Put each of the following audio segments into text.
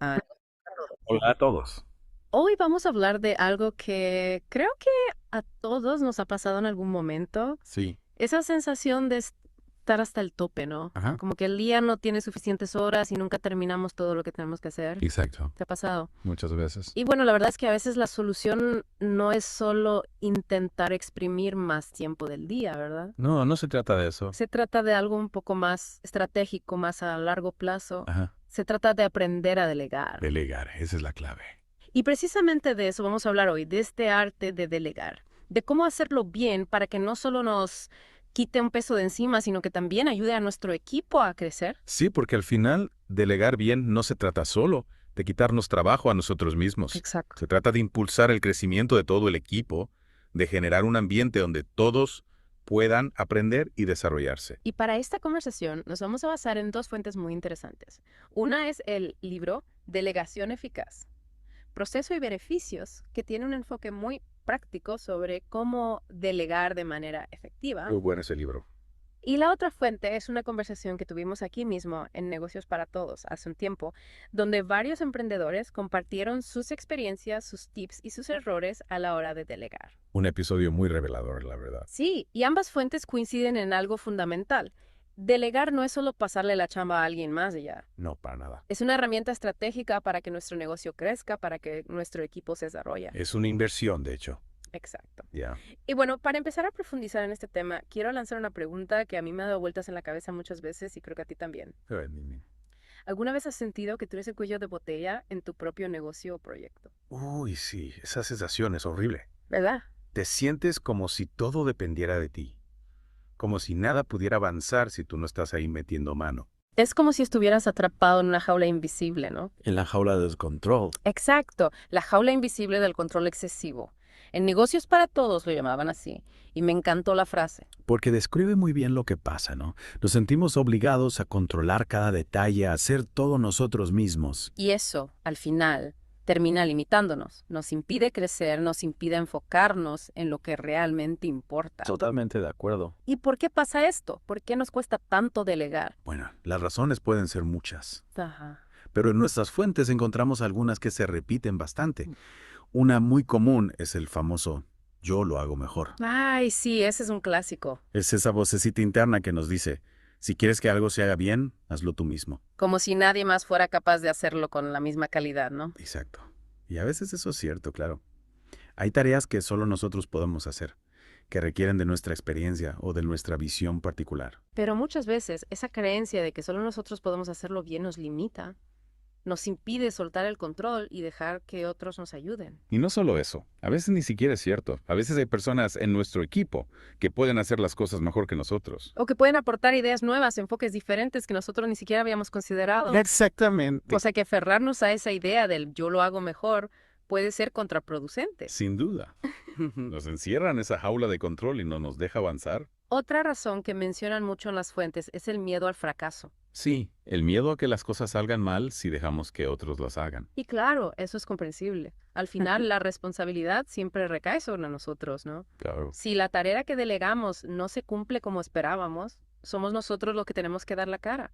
Ah, Hola a todos. hoy vamos a hablar de algo que creo que a todos nos ha pasado en algún momento. Sí. Esa sensación de estar hasta el tope, ¿no? Ajá. Como que el día no tiene suficientes horas y nunca terminamos todo lo que tenemos que hacer. Exacto. ¿Te ha pasado? Muchas veces. Y bueno, la verdad es que a veces la solución no es solo intentar exprimir más tiempo del día, ¿verdad? No, no se trata de eso. Se trata de algo un poco más estratégico, más a largo plazo. Ajá. Se trata de aprender a delegar. Delegar, esa es la clave. Y precisamente de eso vamos a hablar hoy, de este arte de delegar, de cómo hacerlo bien para que no solo nos quite un peso de encima, sino que también ayude a nuestro equipo a crecer. Sí, porque al final, delegar bien no se trata solo de quitarnos trabajo a nosotros mismos. Exacto. Se trata de impulsar el crecimiento de todo el equipo, de generar un ambiente donde todos puedan aprender y desarrollarse. Y para esta conversación nos vamos a basar en dos fuentes muy interesantes. Una es el libro Delegación Eficaz, Proceso y Beneficios, que tiene un enfoque muy práctico sobre cómo delegar de manera efectiva. Muy bueno ese libro. Y la otra fuente es una conversación que tuvimos aquí mismo en Negocios para Todos hace un tiempo, donde varios emprendedores compartieron sus experiencias, sus tips y sus errores a la hora de delegar. Un episodio muy revelador, la verdad. Sí, y ambas fuentes coinciden en algo fundamental. Delegar no es solo pasarle la chamba a alguien más y ya. No, para nada. Es una herramienta estratégica para que nuestro negocio crezca, para que nuestro equipo se desarrolle. Es una inversión, de hecho. Exacto. Ya. Y bueno, para empezar a profundizar en este tema, quiero lanzar una pregunta que a mí me ha dado vueltas en la cabeza muchas veces y creo que a ti también. ¿Alguna vez has sentido que tú eres el cuello de botella en tu propio negocio o proyecto? Uy, sí, esa sensación es horrible. ¿Verdad? Te sientes como si todo dependiera de ti, como si nada pudiera avanzar si tú no estás ahí metiendo mano. Es como si estuvieras atrapado en una jaula invisible, ¿no? En la jaula de descontrol. Exacto, la jaula invisible del control excesivo. En Negocios para Todos lo llamaban así, y me encantó la frase. Porque describe muy bien lo que pasa, ¿no? Nos sentimos obligados a controlar cada detalle, a hacer todo nosotros mismos. Y eso, al final, termina limitándonos, nos impide crecer, nos impide enfocarnos en lo que realmente importa. Totalmente de acuerdo. ¿Y por qué pasa esto? ¿Por qué nos cuesta tanto delegar? Bueno, las razones pueden ser muchas, Ajá. pero en nuestras fuentes encontramos algunas que se repiten bastante. Una muy común es el famoso yo lo hago mejor. Ay, sí, ese es un clásico. Es esa vocecita interna que nos dice, si quieres que algo se haga bien, hazlo tú mismo. Como si nadie más fuera capaz de hacerlo con la misma calidad, ¿no? Exacto. Y a veces eso es cierto, claro. Hay tareas que solo nosotros podemos hacer, que requieren de nuestra experiencia o de nuestra visión particular. Pero muchas veces esa creencia de que solo nosotros podemos hacerlo bien nos limita, nos impide soltar el control y dejar que otros nos ayuden. Y no solo eso, a veces ni siquiera es cierto. A veces hay personas en nuestro equipo que pueden hacer las cosas mejor que nosotros. O que pueden aportar ideas nuevas, enfoques diferentes que nosotros ni siquiera habíamos considerado. Exactamente. O sea que aferrarnos a esa idea del yo lo hago mejor puede ser contraproducente. Sin duda. Nos encierra en esa jaula de control y no nos deja avanzar. Otra razón que mencionan mucho en las fuentes es el miedo al fracaso. Sí, el miedo a que las cosas salgan mal si dejamos que otros las hagan. Y claro, eso es comprensible. Al final, la responsabilidad siempre recae sobre nosotros, ¿no? Claro. Si la tarea que delegamos no se cumple como esperábamos, somos nosotros los que tenemos que dar la cara.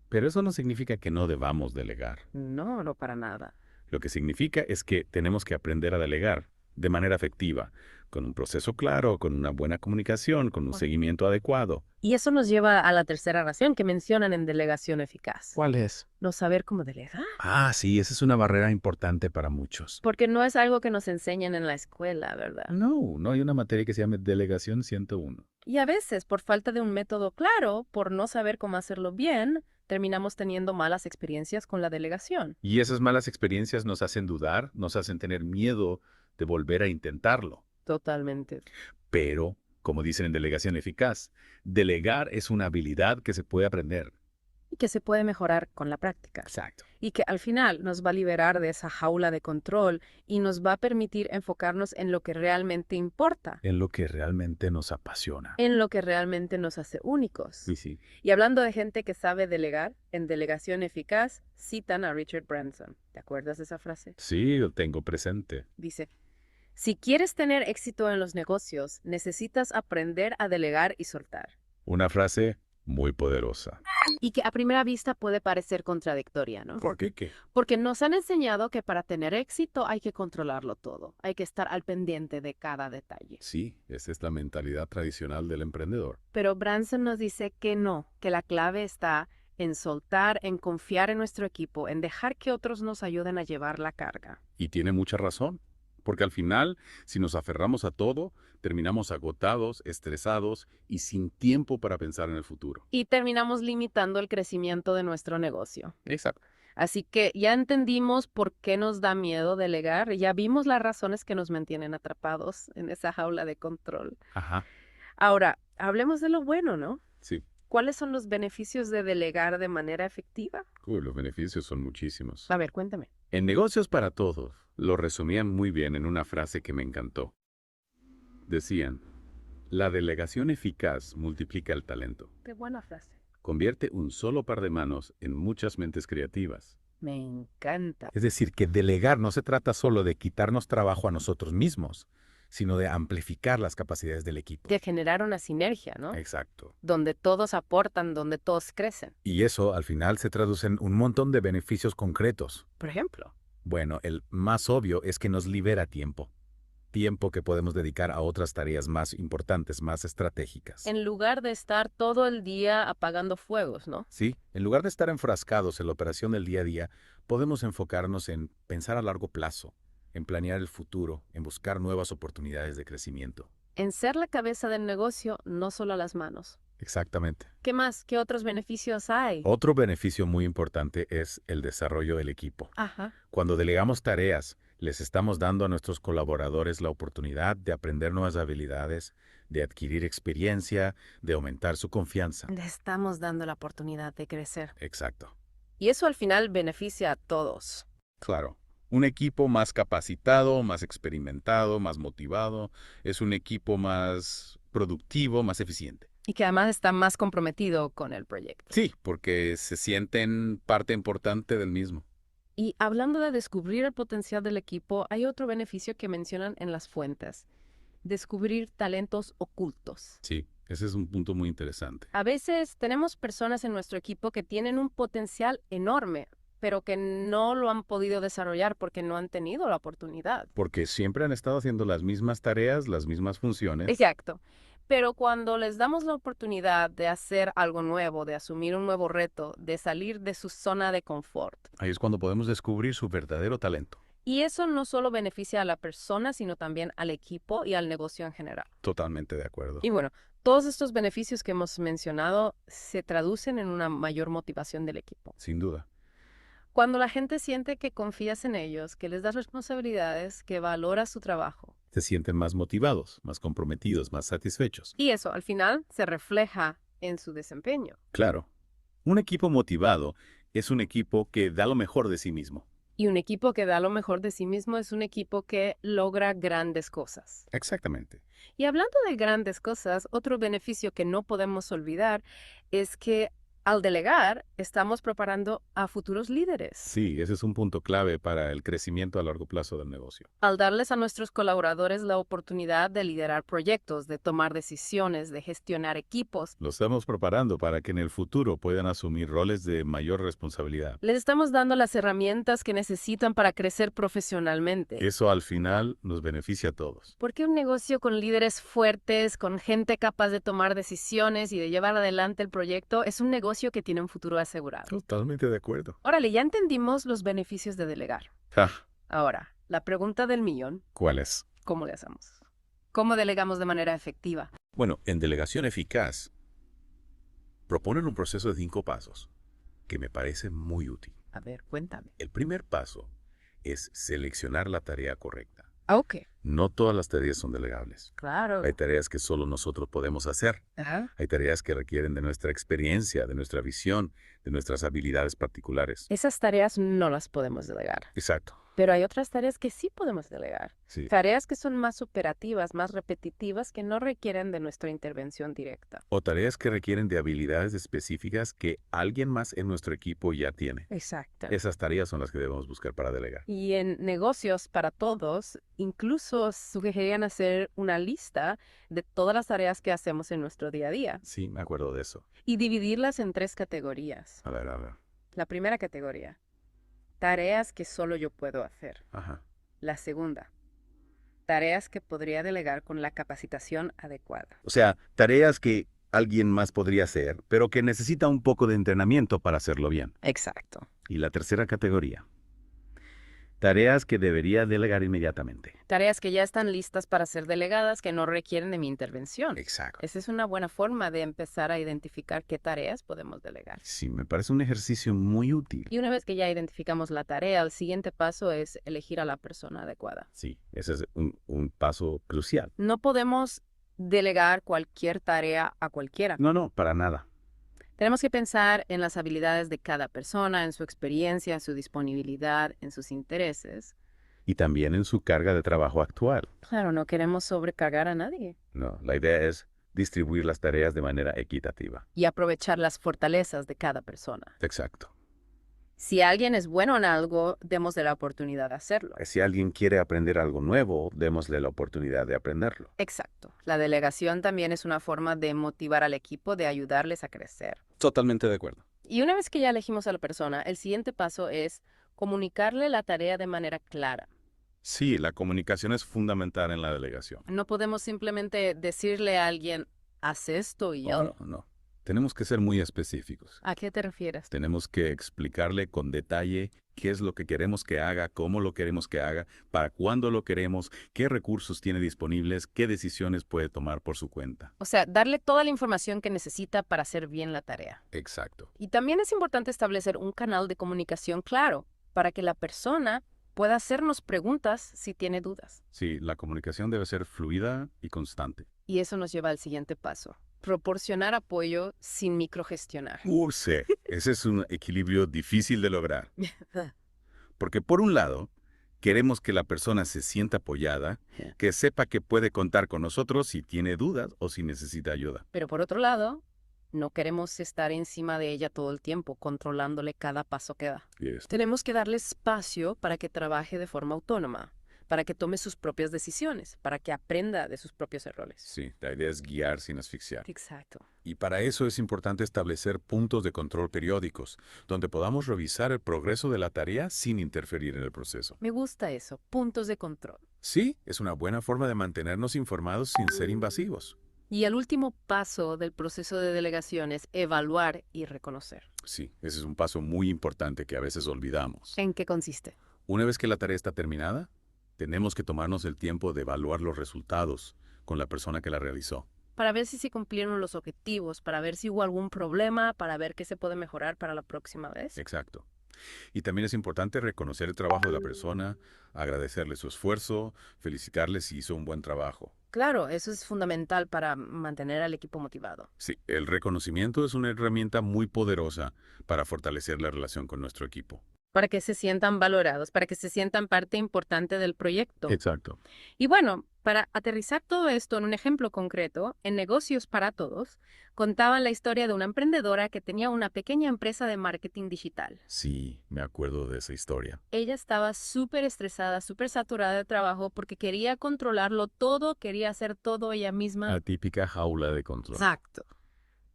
Pero eso no significa que no debamos delegar. No, no para nada. Lo que significa es que tenemos que aprender a delegar de manera efectiva, con un proceso claro, con una buena comunicación, con un seguimiento adecuado. Y eso nos lleva a la tercera razón que mencionan en delegación eficaz. ¿Cuál es? No saber cómo delegar. Ah, sí, esa es una barrera importante para muchos. Porque no es algo que nos enseñan en la escuela, ¿verdad? No, no hay una materia que se llame Delegación 101. Y a veces, por falta de un método claro, por no saber cómo hacerlo bien, terminamos teniendo malas experiencias con la delegación. Y esas malas experiencias nos hacen dudar, nos hacen tener miedo de volver a intentarlo. Totalmente. Pero, como dicen en Delegación Eficaz, delegar es una habilidad que se puede aprender. Y que se puede mejorar con la práctica. Exacto. Y que al final nos va a liberar de esa jaula de control y nos va a permitir enfocarnos en lo que realmente importa, En lo que realmente nos apasiona. en lo que realmente nos hace únicos. Sí, sí. Y hablando de gente que sabe delegar, en Delegación Eficaz citan a Richard Branson. ¿Te acuerdas de esa frase? Sí, lo tengo presente. Dice, si quieres tener éxito en los negocios, necesitas aprender a delegar y soltar. Una frase Muy poderosa. Y que a primera vista puede parecer contradictoria, ¿no? ¿Por qué? Porque nos han enseñado que para tener éxito hay que controlarlo todo, hay que estar al pendiente de cada detalle. Sí, esa es la mentalidad tradicional del emprendedor. Pero Branson nos dice que no, que la clave está en soltar, en confiar en nuestro equipo, en dejar que otros nos ayuden a llevar la carga. Y tiene mucha razón, porque al final, si nos aferramos a todo, terminamos agotados, estresados y sin tiempo para pensar en el futuro. Y terminamos limitando el crecimiento de nuestro negocio. Exacto. Así que ya entendimos por qué nos da miedo delegar, ya vimos las razones que nos mantienen atrapados en esa jaula de control. Ajá. Ahora, hablemos de lo bueno, ¿no? Sí. ¿Cuáles son los beneficios de delegar de manera efectiva? Los beneficios son muchísimos. A ver, cuéntame. En Negocios para Todos, lo resumían muy bien en una frase que me encantó. Decían, la delegación eficaz multiplica el talento. Qué buena frase. Convierte un solo par de manos en muchas mentes creativas. Me encanta. Es decir, que delegar no se trata solo de quitarnos trabajo a nosotros mismos, sino de amplificar las capacidades del equipo. De generar una sinergia, ¿no? Exacto. Donde todos aportan, donde todos crecen. Y eso, al final, se traduce en un montón de beneficios concretos. Por ejemplo, Bueno, el más obvio es que nos libera tiempo. Tiempo que podemos dedicar a otras tareas más importantes, más estratégicas. en lugar de estar todo el día apagando fuegos, ¿no? Sí, en lugar de estar enfrascados en la operación del día a día, podemos enfocarnos en pensar a largo plazo, en planear el futuro, en buscar nuevas oportunidades de crecimiento. En ser la cabeza del negocio, no solo las manos. Exactamente. ¿Qué más? ¿Qué otros beneficios hay? Otro beneficio muy importante es el desarrollo del equipo. Ajá. Cuando delegamos tareas, les estamos dando a nuestros colaboradores la oportunidad de aprender nuevas habilidades, de adquirir experiencia, de aumentar su confianza. Le estamos dando la oportunidad de crecer. Exacto. Y eso al final beneficia a todos. Claro. Un equipo más capacitado, más experimentado, más motivado, es un equipo más productivo, más eficiente. Y que además está más comprometido con el proyecto. Sí, porque se sienten parte importante del mismo. Y hablando de descubrir el potencial del equipo, hay otro beneficio que mencionan en las fuentes. Descubrir talentos ocultos. Sí, ese es un punto muy interesante. A veces tenemos personas en nuestro equipo que tienen un potencial enorme, pero que no lo han podido desarrollar porque no han tenido la oportunidad. Porque siempre han estado haciendo las mismas tareas, las mismas funciones. Exacto. Pero cuando les damos la oportunidad de hacer algo nuevo, de asumir un nuevo reto, de salir de su zona de confort. Ahí es cuando podemos descubrir su verdadero talento. Y eso no solo beneficia a la persona, sino también al equipo y al negocio en general. Totalmente de acuerdo. Y bueno, todos estos beneficios que hemos mencionado se traducen en una mayor motivación del equipo. Sin duda. Cuando la gente siente que confías en ellos, que les das responsabilidades, que valoras su trabajo. Se sienten más motivados, más comprometidos, más satisfechos. Y eso, al final, se refleja en su desempeño. Claro. Un equipo motivado es un equipo que da lo mejor de sí mismo. Y un equipo que da lo mejor de sí mismo es un equipo que logra grandes cosas. Exactamente. Y hablando de grandes cosas, otro beneficio que no podemos olvidar es que al delegar estamos preparando a futuros líderes. Sí, ese es un punto clave para el crecimiento a largo plazo del negocio. Al darles a nuestros colaboradores la oportunidad de liderar proyectos, de tomar decisiones, de gestionar equipos, Lo estamos preparando para que en el futuro puedan asumir roles de mayor responsabilidad. les estamos dando las herramientas que necesitan para crecer profesionalmente. Eso al final nos beneficia a todos. Porque un negocio con líderes fuertes, con gente capaz de tomar decisiones y de llevar adelante el proyecto, es un negocio que tiene un futuro asegurado. Totalmente de acuerdo. Órale, ya entendimos los beneficios de delegar. Ahora, la pregunta del millón, ¿Cuál es? ¿cómo le hacemos? ¿Cómo delegamos de manera efectiva? Bueno, en Delegación Eficaz proponen un proceso de 5 pasos que me parece muy útil. A ver, cuéntame. El primer paso es seleccionar la tarea correcta. Ok, No todas las tareas son delegables. claro. Hay tareas que solo nosotros podemos hacer. Ajá. Hay tareas que requieren de nuestra experiencia, de nuestra visión, de nuestras habilidades particulares. Esas tareas no las podemos delegar. Exacto. Pero hay otras tareas que sí podemos delegar. Sí. Tareas que son más operativas, más repetitivas, que no requieren de nuestra intervención directa. O tareas que requieren de habilidades específicas que alguien más en nuestro equipo ya tiene. Exacto. Esas tareas son las que debemos buscar para delegar. Y en negocios para todos, incluso sugerirían hacer una lista de todas las tareas que hacemos en nuestro día a día Sí, me acuerdo de eso. y dividirlas en 3 categorías. A ver. La primera categoría, tareas que solo yo puedo hacer. Ajá. La segunda, tareas que podría delegar con la capacitación adecuada. O sea, tareas que alguien más podría hacer, pero que necesita un poco de entrenamiento para hacerlo bien. Exacto. Y la tercera categoría, tareas que debería delegar inmediatamente. Tareas que ya están listas para ser delegadas, que no requieren de mi intervención. Exacto. Esa es una buena forma de empezar a identificar qué tareas podemos delegar. Sí, me parece un ejercicio muy útil. Y una vez que ya identificamos la tarea, el siguiente paso es elegir a la persona adecuada. Sí, ese es un paso crucial. No podemos delegar cualquier tarea a cualquiera. No, para nada. Tenemos que pensar en las habilidades de cada persona, en su experiencia, en su disponibilidad, en sus intereses. Y también en su carga de trabajo actual. Claro, no queremos sobrecargar a nadie. No, la idea es distribuir las tareas de manera equitativa. Y aprovechar las fortalezas de cada persona. Exacto. Si alguien es bueno en algo, démosle la oportunidad de hacerlo. Si alguien quiere aprender algo nuevo, démosle la oportunidad de aprenderlo. Exacto. La delegación también es una forma de motivar al equipo, de ayudarles a crecer. Totalmente de acuerdo. Y una vez que ya elegimos a la persona, el siguiente paso es comunicarle la tarea de manera clara. Sí, la comunicación es fundamental en la delegación. No podemos simplemente decirle a alguien, haz esto y ya. No. Tenemos que ser muy específicos. ¿A qué te refieres? Tenemos que explicarle con detalle qué es lo que queremos que haga, cómo lo queremos que haga, para cuándo lo queremos, qué recursos tiene disponibles, qué decisiones puede tomar por su cuenta. O sea, darle toda la información que necesita para hacer bien la tarea. Exacto. Y también es importante establecer un canal de comunicación claro para que la persona pueda hacernos preguntas si tiene dudas. Sí, la comunicación debe ser fluida y constante. Y eso nos lleva al siguiente paso. Proporcionar apoyo sin microgestionar. Sí, ese es un equilibrio difícil de lograr. Porque por un lado, queremos que la persona se sienta apoyada, que sepa que puede contar con nosotros si tiene dudas o si necesita ayuda. Pero por otro lado, no queremos estar encima de ella todo el tiempo, controlándole cada paso que da. Yes. Tenemos que darle espacio para que trabaje de forma autónoma, para que tome sus propias decisiones, para que aprenda de sus propios errores. Sí, la idea es guiar sin asfixiar. Exacto. Y para eso es importante establecer puntos de control periódicos, donde podamos revisar el progreso de la tarea sin interferir en el proceso. Me gusta eso, puntos de control. Sí, es una buena forma de mantenernos informados sin ser invasivos. Y el último paso del proceso de delegación es evaluar y reconocer. Sí, ese es un paso muy importante que a veces olvidamos. ¿En qué consiste? Una vez que la tarea está terminada, tenemos que tomarnos el tiempo de evaluar los resultados con la persona que la realizó. Para ver si se cumplieron los objetivos, para ver si hubo algún problema, para ver qué se puede mejorar para la próxima vez. Exacto. Y también es importante reconocer el trabajo de la persona, agradecerle su esfuerzo, felicitarle si hizo un buen trabajo. Claro, eso es fundamental para mantener al equipo motivado. Sí, el reconocimiento es una herramienta muy poderosa para fortalecer la relación con nuestro equipo. Para que se sientan valorados, para que se sientan parte importante del proyecto. Exacto. Y bueno, para aterrizar todo esto en un ejemplo concreto, en Negocios para Todos, contaban la historia de una emprendedora que tenía una pequeña empresa de marketing digital. Sí, me acuerdo de esa historia. Ella estaba súper estresada, súper saturada de trabajo porque quería controlarlo todo, quería hacer todo ella misma. La típica jaula de control. Exacto.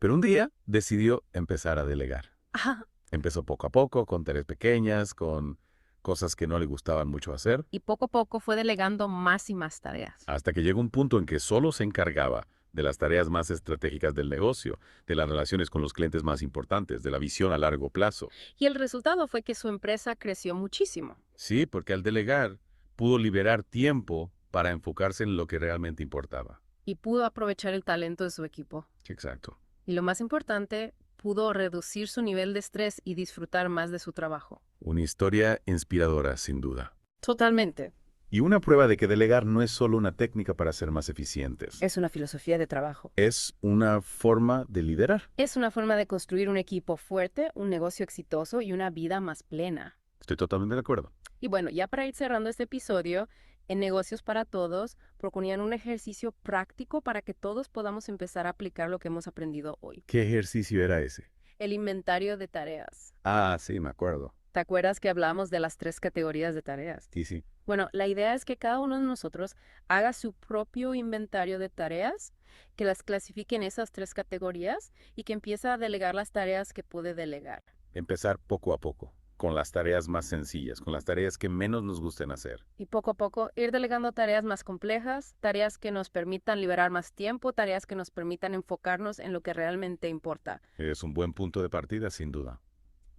Pero un día decidió empezar a delegar. Ajá. Empezó poco a poco, con tareas pequeñas, con cosas que no le gustaban mucho hacer, Y poco a poco fue delegando más y más tareas. hasta que llegó un punto en que solo se encargaba de las tareas más estratégicas del negocio, de las relaciones con los clientes más importantes, de la visión a largo plazo. Y el resultado fue que su empresa creció muchísimo. Sí, porque al delegar pudo liberar tiempo para enfocarse en lo que realmente importaba. Y pudo aprovechar el talento de su equipo. Exacto. Y lo más importante, pudo reducir su nivel de estrés y disfrutar más de su trabajo. Una historia inspiradora, sin duda. Totalmente. Y una prueba de que delegar no es solo una técnica para ser más eficientes. Es una filosofía de trabajo. Es una forma de liderar. Es una forma de construir un equipo fuerte, un negocio exitoso y una vida más plena. Estoy totalmente de acuerdo. Y bueno, ya para ir cerrando este episodio, en Negocios para Todos proponían un ejercicio práctico para que todos podamos empezar a aplicar lo que hemos aprendido hoy. ¿Qué ejercicio era ese? El inventario de tareas. Ah, sí, me acuerdo. ¿Te acuerdas que hablamos de las 3 categorías de tareas? Sí, sí. Bueno, la idea es que cada uno de nosotros haga su propio inventario de tareas, que las clasifique en esas 3 categorías y que empiece a delegar las tareas que puede delegar. Empezar poco a poco, con las tareas más sencillas, con las tareas que menos nos gusten hacer. Y poco a poco ir delegando tareas más complejas, tareas que nos permitan liberar más tiempo, tareas que nos permitan enfocarnos en lo que realmente importa. Es un buen punto de partida, sin duda.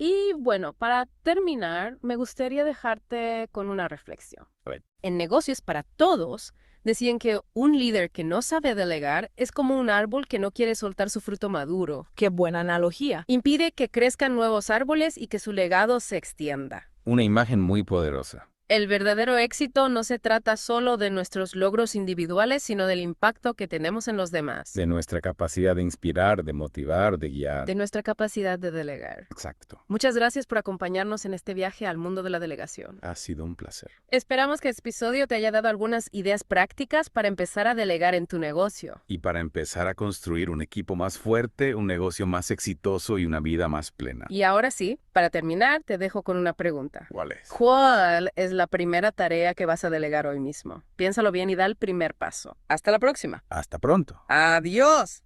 Y bueno, para terminar, me gustaría dejarte con una reflexión. A ver. En Negocios para Todos, decían que un líder que no sabe delegar es como un árbol que no quiere soltar su fruto maduro. Qué buena analogía. Impide que crezcan nuevos árboles y que su legado se extienda. Una imagen muy poderosa. El verdadero éxito no se trata solo de nuestros logros individuales, sino del impacto que tenemos en los demás, De nuestra capacidad de inspirar, de motivar, de guiar. de nuestra capacidad de delegar. Exacto. Muchas gracias por acompañarnos en este viaje al mundo de la delegación. Ha sido un placer. Esperamos que este episodio te haya dado algunas ideas prácticas para empezar a delegar en tu negocio. Y para empezar a construir un equipo más fuerte, un negocio más exitoso y una vida más plena. Y ahora sí, para terminar, te dejo con una pregunta. ¿Cuál es? ¿Cuál es la primera tarea que vas a delegar hoy mismo? Piénsalo bien y da el primer paso. Hasta la próxima. Hasta pronto. Adiós.